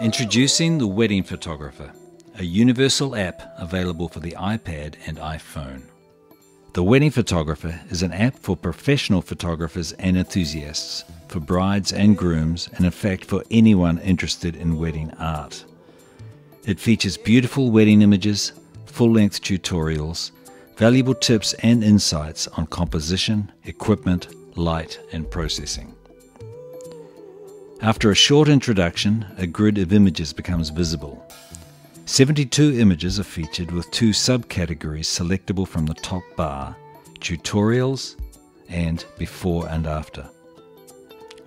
Introducing the Wedding Photographer, a universal app available for the iPad and iPhone. The Wedding Photographer is an app for professional photographers and enthusiasts, for brides and grooms, and in fact for anyone interested in wedding art. It features beautiful wedding images, full-length tutorials, valuable tips and insights on composition, equipment, light, and processing. After a short introduction, a grid of images becomes visible. 72 images are featured with 2 subcategories selectable from the top bar: tutorials and before and after.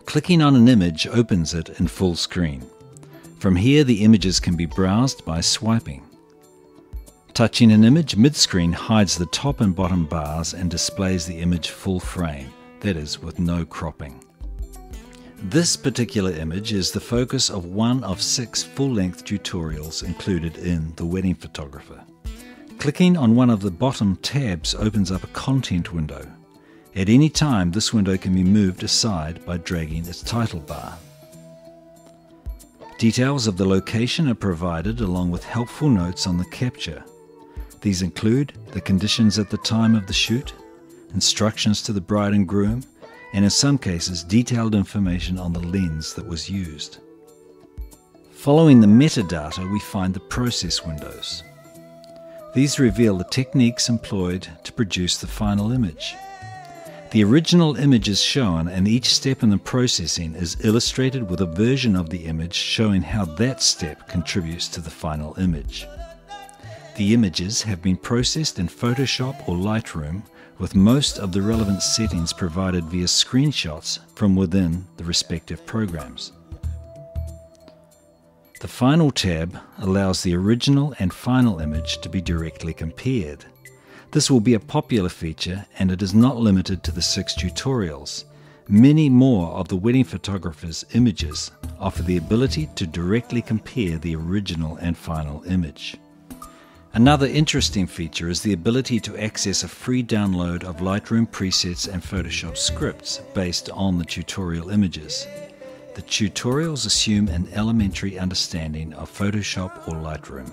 Clicking on an image opens it in full screen. From here, the images can be browsed by swiping. Touching an image mid-screen hides the top and bottom bars and displays the image full frame, that is, with no cropping. This particular image is the focus of one of 6 full-length tutorials included in The Wedding Photographer. Clicking on one of the bottom tabs opens up a content window. At any time, this window can be moved aside by dragging its title bar. Details of the location are provided along with helpful notes on the capture. These include the conditions at the time of the shoot, instructions to the bride and groom, and in some cases detailed information on the lens that was used. Following the metadata, we find the process windows. These reveal the techniques employed to produce the final image. The original image is shown, and each step in the processing is illustrated with a version of the image showing how that step contributes to the final image. The images have been processed in Photoshop or Lightroom, with most of the relevant settings provided via screenshots from within the respective programs. The Final tab allows the original and final image to be directly compared. This will be a popular feature, and it is not limited to the 6 tutorials. Many more of the wedding photographer's images offer the ability to directly compare the original and final image. Another interesting feature is the ability to access a free download of Lightroom presets and Photoshop scripts based on the tutorial images. The tutorials assume an elementary understanding of Photoshop or Lightroom.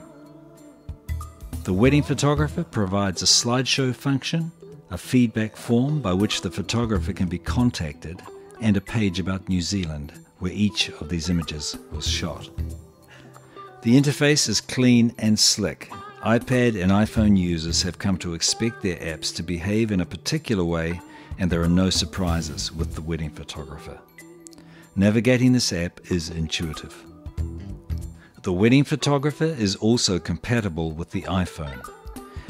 The Wedding Photographer provides a slideshow function, a feedback form by which the photographer can be contacted, and a page about New Zealand, where each of these images was shot. The interface is clean and slick. iPad and iPhone users have come to expect their apps to behave in a particular way, and there are no surprises with the Wedding Photographer. Navigating this app is intuitive. The Wedding Photographer is also compatible with the iPhone.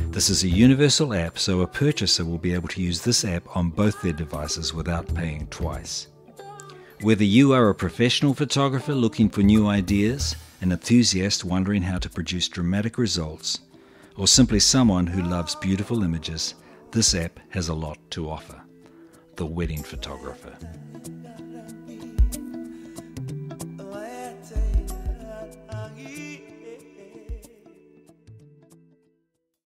This is a universal app, so a purchaser will be able to use this app on both their devices without paying twice. Whether you are a professional photographer looking for new ideas, an enthusiast wondering how to produce dramatic results, or simply someone who loves beautiful images, this app has a lot to offer. The Wedding Photographer.